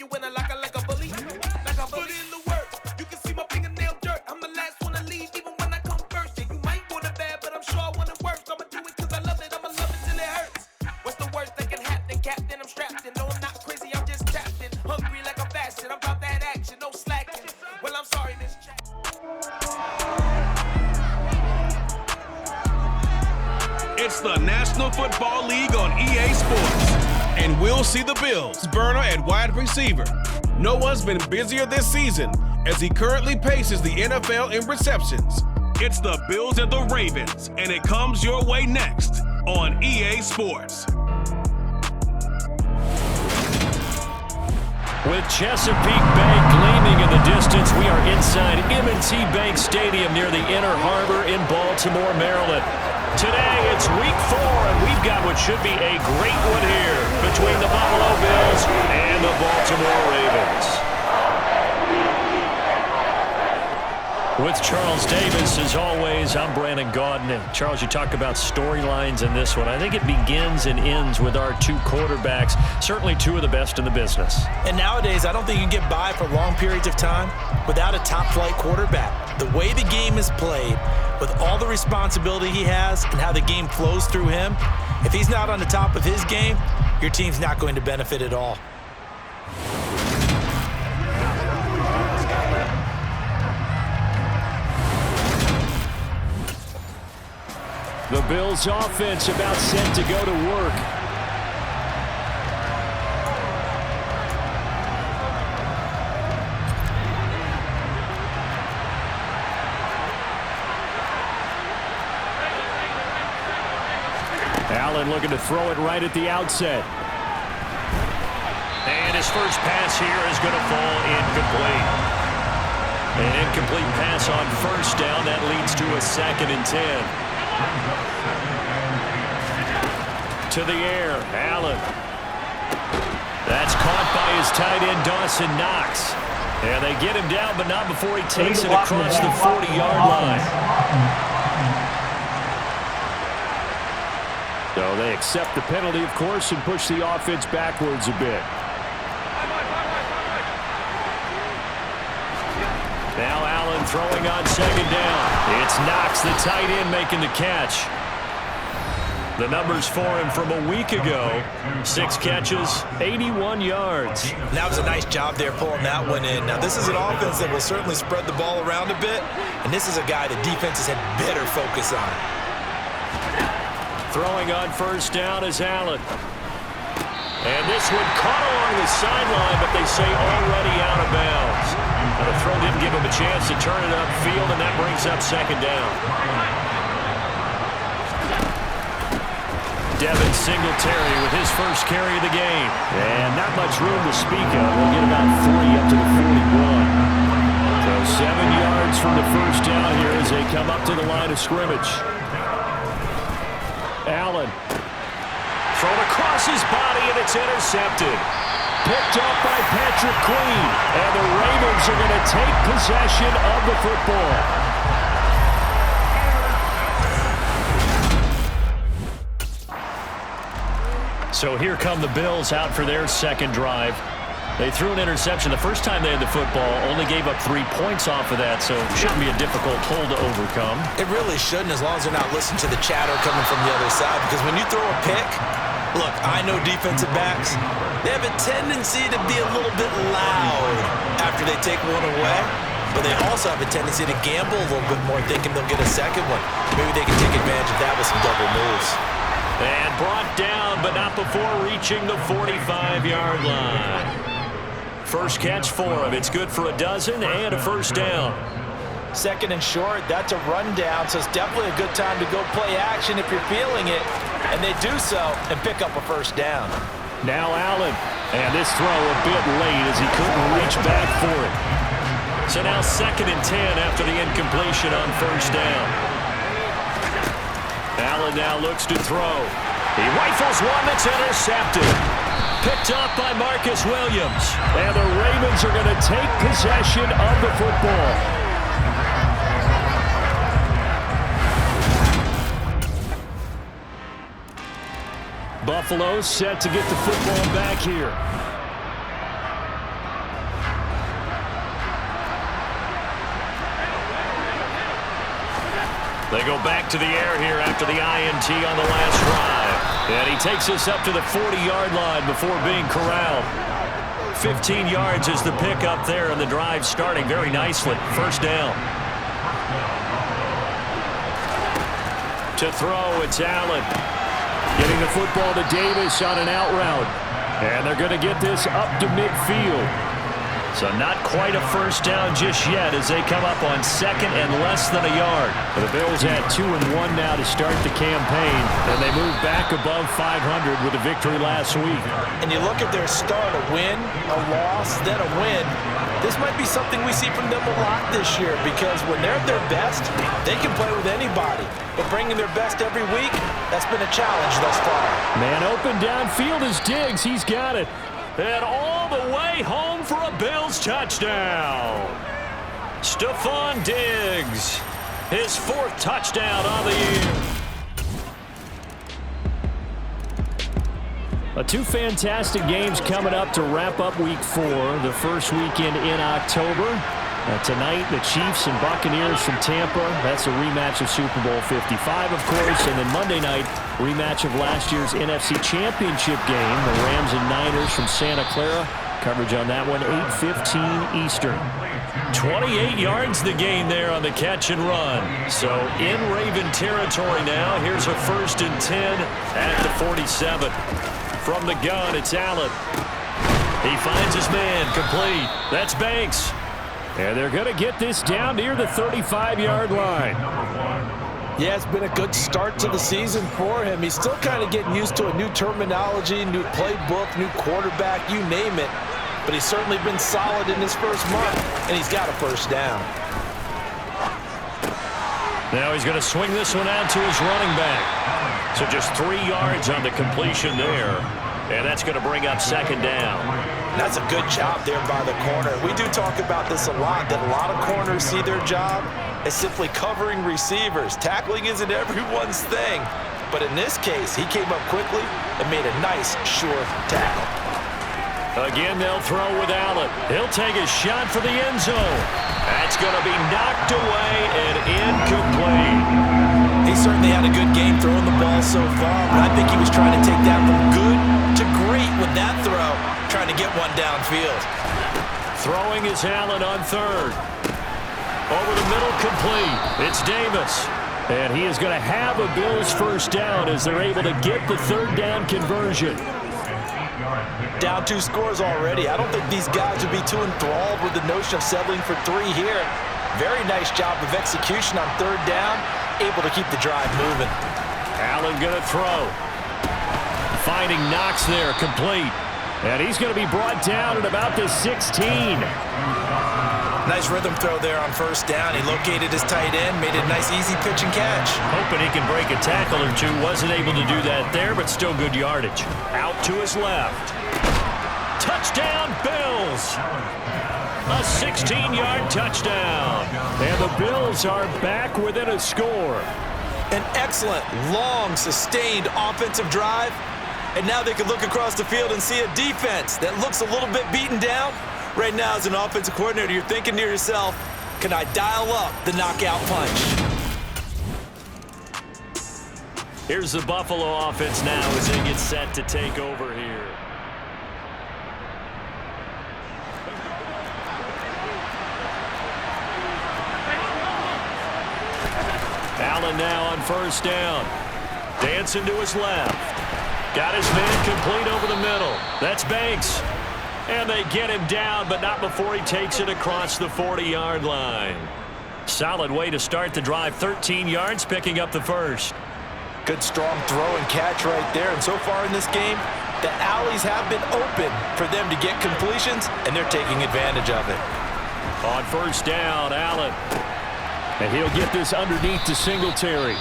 You win a like a bully. Like a bully in the work. You can see my fingernail dirt. I'm the last one to leave, even when I come first. Yeah, you might want it bad, but I'm sure I want it worse. I'ma do it cause I love it. I'ma love it till it hurts. What's the worst that can happen? Captain, I'm strapped in. No, I'm not crazy, I'm just tapped in. Hungry like I'm fasting. I'm about that action, no slacking. Well, I'm sorry, Miss Jack. It's the National Football League on EA Sports. And we'll see the Bills burner at wide receiver. No one's been busier this season as he currently paces the NFL in receptions. It's the Bills and the Ravens, and it comes your way next on EA Sports. With Chesapeake Bay gleaming in the distance, we are inside M&T Bank Stadium near the Inner Harbor in Baltimore, Maryland. Today, it's week 4, and we've got what should be a great one here between the Buffalo Bills and the Baltimore Ravens. With Charles Davis, as always, I'm Brandon Gaudin. And Charles, you talk about storylines in this one. I think it begins and ends with our two quarterbacks, certainly two of the best in the business. And nowadays, I don't think you can get by for long periods of time without a top-flight quarterback. The way the game is played, with all the responsibility he has and how the game flows through him, if he's not on the top of his game, your team's not going to benefit at all. The Bills' offense about set to go to work. Allen looking to throw it right at the outset. And his first pass here is going to fall incomplete. An incomplete pass on first down. That leads to a 2nd and 10. To the air, Allen. That's caught by his tight end, Dawson Knox. And they get him down, but not before he takes it across the 40-yard line. So they accept the penalty, of course, and push the offense backwards a bit. Now Allen throwing on 2nd down. It's Knox, the tight end, making the catch. The numbers for him from a week ago: 6 catches, 81 yards. That was a nice job there pulling that one in. Now, this is an offense that will certainly spread the ball around a bit, and this is a guy the defenses had better focus on. Throwing on first down is Allen. And this one caught along the sideline, but they say already out of bounds. Now, the throw didn't give him a chance to turn it upfield, and that brings up 2nd down. Devin Singletary with his first carry of the game. And not much room to speak of. We'll get about 40 up to the 41. So 7 yards from the first down here as they come up to the line of scrimmage. Allen. Thrown across his body, and it's intercepted. Picked up by Patrick Queen. And the Ravens are going to take possession of the football. So here come the Bills out for their 2nd drive. They threw an interception the first time they had the football, only gave up 3 points off of that, so it shouldn't be a difficult hole to overcome. It really shouldn't, as long as they're not listening to the chatter coming from the other side, because when you throw a pick, look, I know defensive backs, they have a tendency to be a little bit loud after they take one away, but they also have a tendency to gamble a little bit more, thinking they'll get a second one. Maybe they can take advantage of that with some double moves. And brought down, but not before reaching the 45-yard line. First catch for him. It's good for a dozen and a first down. 2nd and short, that's a rundown, so it's definitely a good time to go play action if you're feeling it. And they do so and pick up a first down. Now Allen. And this throw a bit late as he couldn't reach back for it. So now 2nd and 10 after the incompletion on first down. Allen now looks to throw. He rifles one that's intercepted. Picked up by Marcus Williams. And the Ravens are going to take possession of the football. Buffalo set to get the football back here. They go back to the air here after the INT on the last drive. And he takes us up to the 40-yard line before being corralled. 15 yards is the pickup there, and the drive starting very nicely. First down. To throw, it's Allen. Getting the football to Davis on an out route. And they're going to get this up to midfield. So not quite a first down just yet as they come up on second and less than a yard. But the Bills had 2-1 now to start the campaign, and they move back above 500 with a victory last week. And you look at their start, a win, a loss, then a win. This might be something we see from them a lot this year because when they're at their best, they can play with anybody. But bringing their best every week, that's been a challenge thus far. Man open downfield is Diggs. He's got it. And all the way home for a Bills touchdown. Stephon Diggs, his 4th touchdown on the year. Two fantastic games coming up to wrap up Week 4, the first weekend in October. Tonight, the Chiefs and Buccaneers from Tampa. That's a rematch of Super Bowl 55, of course. And then Monday night, rematch of last year's NFC Championship game. The Rams and Niners from Santa Clara. Coverage on that one, 8:15 Eastern. 28 yards the gain there on the catch and run. So in Raven territory now. Here's a 1st and 10 at the 47. From the gun, it's Allen. He finds his man, complete. That's Banks. And they're going to get this down near the 35-yard line. Yeah, it's been a good start to the season for him. He's still kind of getting used to a new terminology, new playbook, new quarterback, you name it. But he's certainly been solid in his first month, and he's got a first down. Now he's going to swing this one out to his running back. So just 3 yards on the completion there. And that's going to bring up 2nd down. That's a good job there by the corner. We do talk about this a lot, that a lot of corners see their job as simply covering receivers. Tackling isn't everyone's thing. But in this case, he came up quickly and made a nice, sure tackle. Again, they'll throw with Allen. He'll take a shot for the end zone. That's going to be knocked away and incomplete. He certainly had a good game throwing the ball so far, but I think he was trying to take that from good to great with that throw, trying to get one downfield. Throwing is Allen on 3rd. Over the middle, complete. It's Davis. And he is going to have a Bills first down as they're able to get the 3rd down conversion. Down 2 scores already. I don't think these guys would be too enthralled with the notion of settling for 3 here. Very nice job of execution on 3rd down, able to keep the drive moving. Allen going to throw. Finding Knox there, complete. And he's going to be brought down at about the 16. Nice rhythm throw there on 1st down. He located his tight end, made it a nice easy pitch and catch. Hoping he can break a tackle or two. Wasn't able to do that there, but still good yardage. Out to his left. Touchdown, Bills! A 16-yard touchdown. And the Bills are back within a score. An excellent, long, sustained offensive drive. And now they can look across the field and see a defense that looks a little bit beaten down. Right now, as an offensive coordinator, you're thinking to yourself, can I dial up the knockout punch? Here's the Buffalo offense now as they get set to take over here. Allen now on 1st down. Dancing to his left. Got his man complete over the middle. That's Banks. And they get him down, but not before he takes it across the 40-yard line. Solid way to start the drive. 13 yards, picking up the 1st. Good strong throw and catch right there. And so far in this game, the alleys have been open for them to get completions, and they're taking advantage of it. On 1st down, Allen. And he'll get this underneath to Singletary.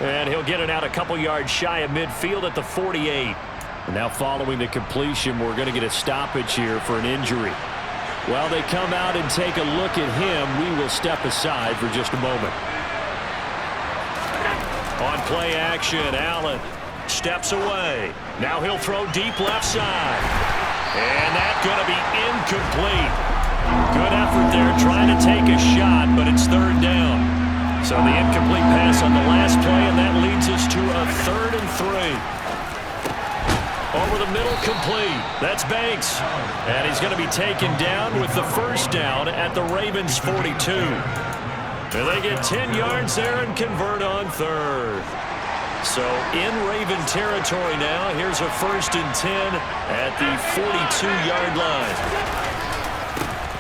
And he'll get it out a couple yards shy of midfield at the 48. And now following the completion, we're going to get a stoppage here for an injury. While they come out and take a look at him, we will step aside for just a moment. On play action, Allen steps away. Now he'll throw deep left side. And that's going to be incomplete. Good effort there trying to take a shot, but it's 3rd down. So the incomplete pass on the last play, and that leads us to a 3rd and 3. Over the middle, complete. That's Banks. And he's going to be taken down with the first down at the Ravens' 42. And they get 10 yards there and convert on 3rd. So in Raven territory now, here's a 1st and 10 at the 42-yard line.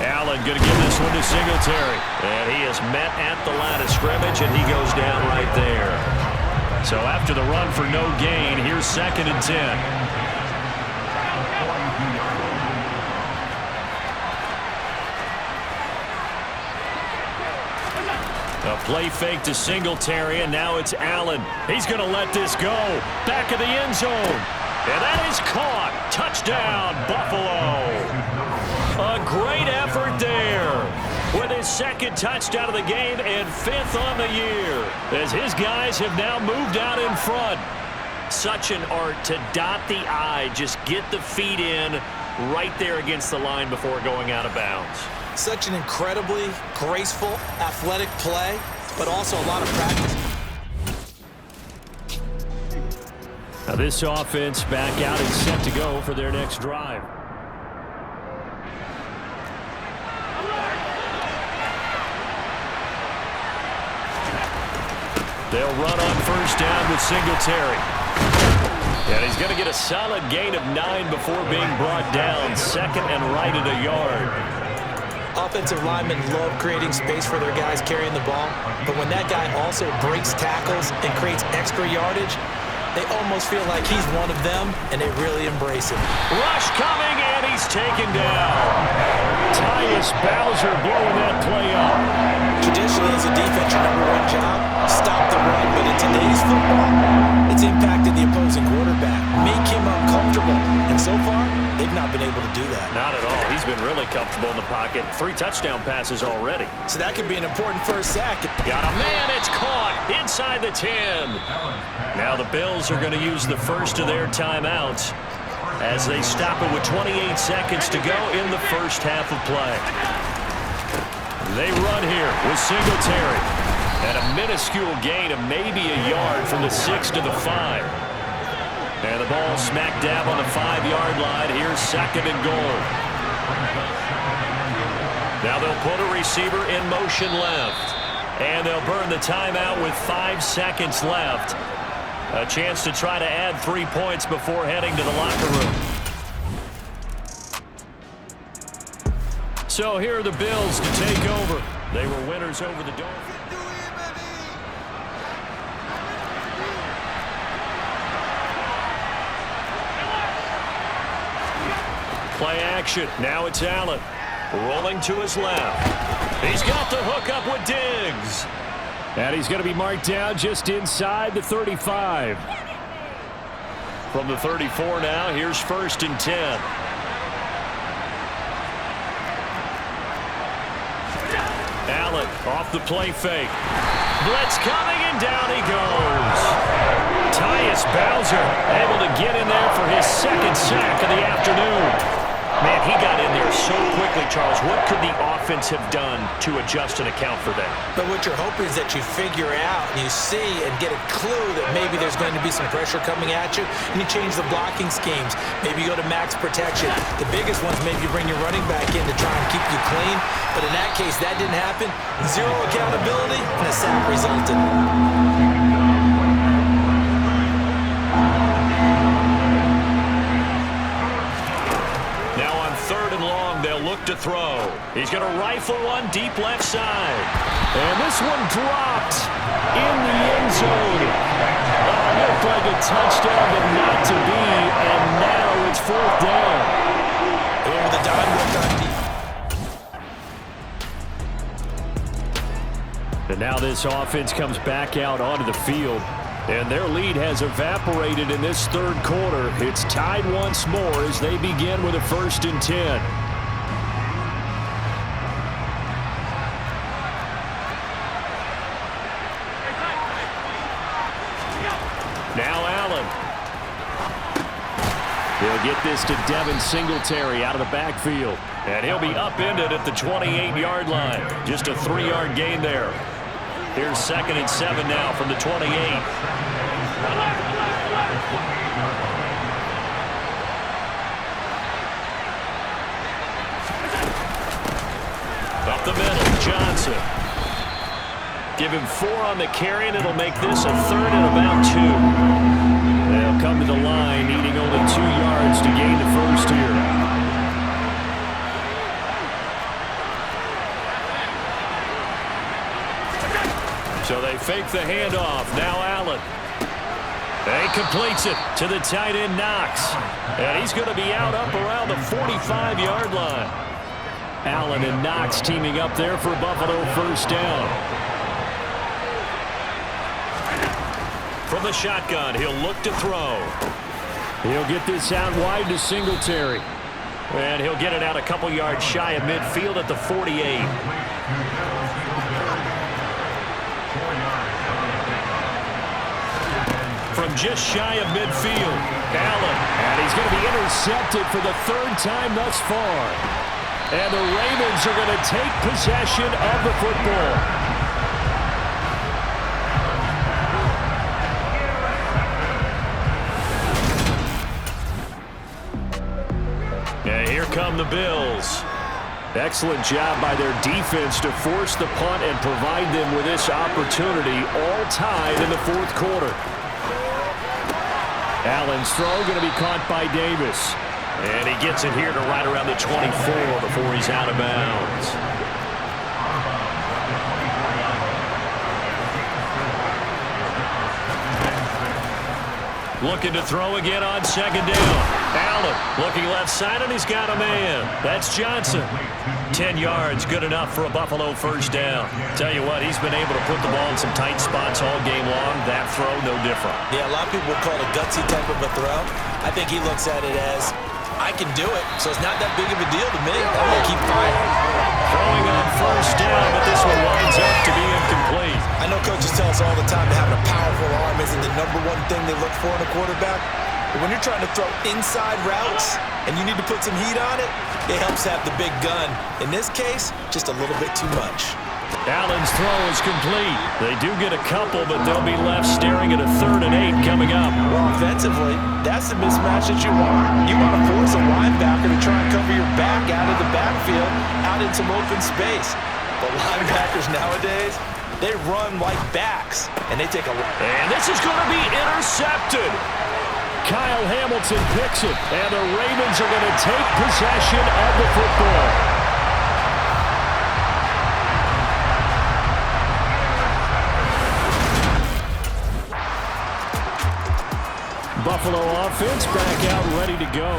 Allen going to give this one to Singletary. And he is met at the line of scrimmage, and he goes down right there. So after the run for no gain, here's 2nd and 10. A play fake to Singletary, and now it's Allen. He's going to let this go. Back of the end zone. And that is caught. Touchdown, Buffalo. A great effort there with his 2nd touchdown of the game and 5th on the year, as his guys have now moved out in front. Such an art to dot the I, just get the feet in right there against the line before going out of bounds. Such an incredibly graceful, athletic play, but also a lot of practice. Now this offense back out and set to go for their next drive. They'll run on first down with Singletary. And he's going to get a solid gain of 9 before being brought down. 2nd and right at a yard. Offensive linemen love creating space for their guys carrying the ball, but when that guy also breaks tackles and creates extra yardage, they almost feel like he's one of them, and they really embrace him. Rush coming, and he's taken down. Tyus Bowser blowing that play up. Traditionally, as a defense, your #1 job, stop the run, but in today's football, it's impacted the opposing quarterback, make him uncomfortable, and so far, they've not been able to do that. Not at all. He's been really comfortable in the pocket. 3 touchdown passes already. So that could be an important first sack. Got a man. It's caught inside the 10. Now the Bills are going to use the first of their timeouts as they stop it with 28 seconds to go in the first half of play. They run here with Singletary. And a minuscule gain of maybe a yard from the 6 to the 5. And the ball smack dab on the 5-yard line. Here's 2nd and goal. Now they'll put a receiver in motion left. And they'll burn the timeout with 5 seconds left. A chance to try to add 3 points before heading to the locker room. So here are the Bills to take over. They were winners over the Dolphins. Play action. Now it's Allen. Rolling to his left. He's got the hook up with Diggs. And he's going to be marked down just inside the 35. From the 34 now, here's 1st and 10. Allen off the play fake. Blitz coming, and down he goes. Tyus Bowser able to get in there for his 2nd sack of the afternoon. Man, he got in there so quickly, Charles. What could the offense have done to adjust and account for that? But what you're hoping is that you figure out and you see and get a clue that maybe there's going to be some pressure coming at you, and you change the blocking schemes. Maybe you go to max protection. The biggest ones, maybe you bring your running back in to try and keep you clean. But in that case, that didn't happen. 0 accountability, and a sack resulted. To throw. He's going to rifle one deep left side. And this one dropped in the end zone. Looked like a touchdown, but not to be. And now it's 4th down. Over the dime look on deep. And now this offense comes back out onto the field. And their lead has evaporated in this 3rd quarter. It's tied once more as they begin with a 1st and 10. Now Allen. He'll get this to Devin Singletary out of the backfield. And he'll be upended at the 28-yard line. Just a 3-yard gain there. Here's 2nd and 7 now from the 28. Up the middle, Johnson. Give him 4 on the carry, and it'll make this a 3rd and about 2. They'll come to the line, needing only 2 yards to gain the first here. So they fake the handoff. Now Allen. He completes it to the tight end, Knox. And he's going to be out up around the 45-yard line. Allen and Knox teaming up there for Buffalo first down. From the shotgun, he'll look to throw. He'll get this out wide to Singletary. And he'll get it out a couple yards shy of midfield at the 48. From just shy of midfield, Allen. And he's going to be intercepted for the 3rd time thus far. And the Ravens are going to take possession of the football. And here come the Bills. Excellent job by their defense to force the punt and provide them with this opportunity, all tied in the 4th quarter. Allen's throw going to be caught by Davis. And he gets it here to right around the 24 before he's out of bounds. Looking to throw again on 2nd down. Allen looking left side, and he's got a man. That's Johnson. 10 yards, good enough for a Buffalo first down. Tell you what, he's been able to put the ball in some tight spots all game long. That throw, no different. Yeah, a lot of people will call it a gutsy type of a throw. I think he looks at it as, I can do it, so it's not that big of a deal to me. I'm going to keep firing. Throwing on first down, but this one winds up to be incomplete. I know coaches tell us all the time that having a powerful arm isn't the #1 thing they look for in a quarterback. But when you're trying to throw inside routes and you need to put some heat on it, it helps have the big gun. In this case, just a little bit too much. Allen's throw is complete. They do get a couple, but they'll be left staring at a 3rd and 8 coming up. Well, offensively, that's the mismatch that you want. You want to force a linebacker to try and cover your back out of the backfield, out in some open space. But linebackers nowadays, they run like backs, and they take a look. And this is going to be intercepted. Kyle Hamilton picks it, and the Ravens are going to take possession of the football. Buffalo offense back out ready to go.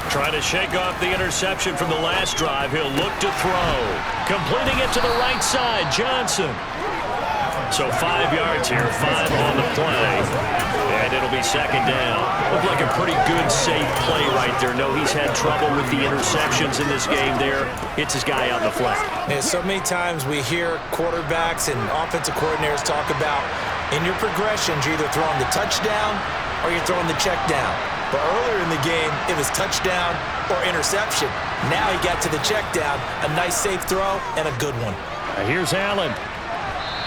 Trying to shake off the interception from the last drive. He'll look to throw. Completing it to the right side, Johnson. So 5 yards here, 5 on the play. And it'll be 2nd down. Looked like a pretty good, safe play right there. No, he's had trouble with the interceptions in this game there. Hits his guy out in the flat. Yeah, so many times we hear quarterbacks and offensive coordinators talk about in your progressions, you're either throwing the touchdown or you're throwing the check down. But earlier in the game, it was touchdown or interception. Now he got to the check down, a nice safe throw, and a good one. Here's Allen.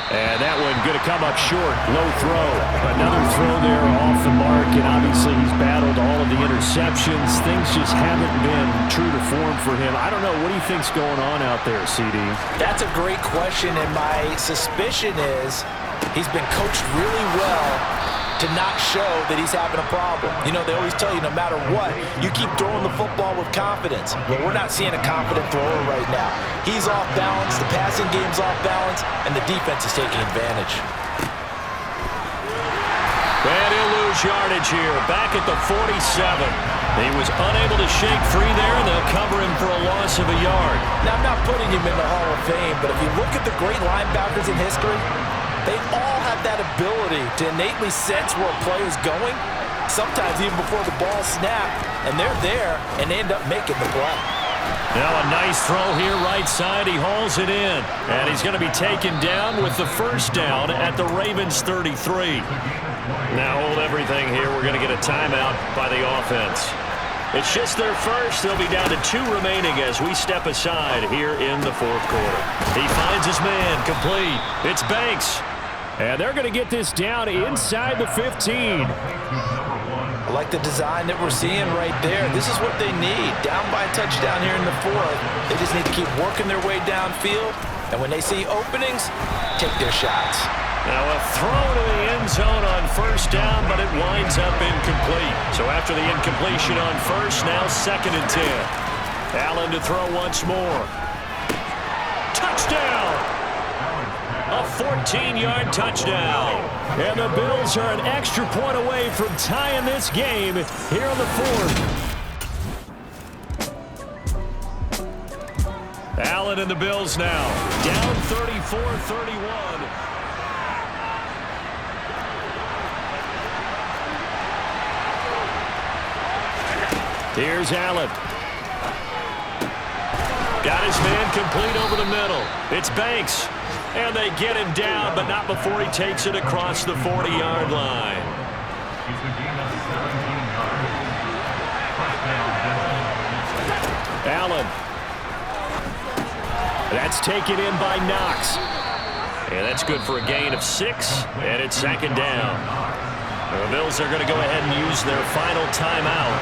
And that one going to come up short. Low throw. Another throw there off the mark, and obviously he's battled all of the interceptions. Things just haven't been true to form for him. I don't know. What do you think's going on out there, CD? That's a great question, and my suspicion is he's been coached really well to not show that he's having a problem. You know, they always tell you no matter what, you keep throwing the football with confidence. Well, we're not seeing a confident thrower right now. He's off balance, the passing game's off balance, and the defense is taking advantage. And he'll lose yardage here, back at the 47. He was unable to shake free there, and they'll cover him for a loss of a yard. Now, I'm not putting him in the Hall of Fame, but if you look at the great linebackers in history, they all have that ability to innately sense where a play is going, sometimes even before the ball snapped, and they're there and they end up making the play. Now a nice throw here right side. He hauls it in. And he's going to be taken down with the first down at the Ravens 33. Now hold everything here. We're going to get a timeout by the offense. It's just their first. They'll be down to 2 remaining as we step aside here in the fourth quarter. He finds his man complete. It's Banks. And they're going to get this down inside the 15. I like the design that we're seeing right there. This is what they need. Down by a touchdown here in the fourth. They just need to keep working their way downfield. And when they see openings, take their shots. Now a throw to the end zone on first down, but it winds up incomplete. So after the incompletion on first, now 2nd and 10. Allen to throw once more. Touchdown! A 14-yard touchdown. And the Bills are an extra point away from tying this game here in the fourth. Allen and the Bills now down 34-31. Here's Allen. Got his man complete over the middle. It's Banks. And they get him down, but not before he takes it across the 40-yard line. Allen. That's taken in by Knox. And that's good for a gain of 6, and it's 2nd down. The Bills are going to go ahead and use their final timeout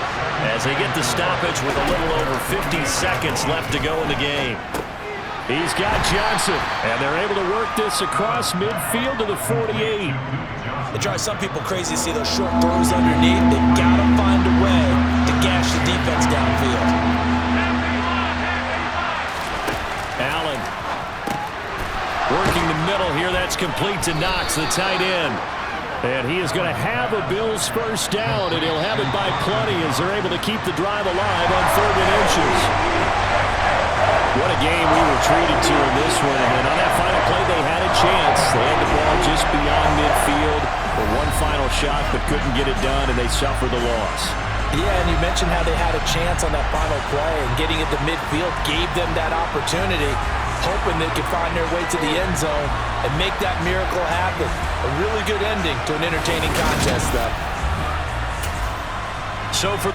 as they get the stoppage with a little over 50 seconds left to go in the game. He's got Johnson, and they're able to work this across midfield to the 48. It drives some people crazy to see those short throws underneath. They've got to find a way to gash the defense downfield. Allen working the middle here. That's complete to Knox, the tight end. And he is going to have a Bills first down, and he'll have it by plenty as they're able to keep the drive alive on 3rd and inches. What a game we were treated to in this one. And on that final play, they had a chance. They had the ball just beyond midfield for one final shot, but couldn't get it done, and they suffered the loss. Yeah, and you mentioned how they had a chance on that final play, and getting it to midfield gave them that opportunity, hoping they could find their way to the end zone and make that miracle happen. A really good ending to an entertaining contest, though. So for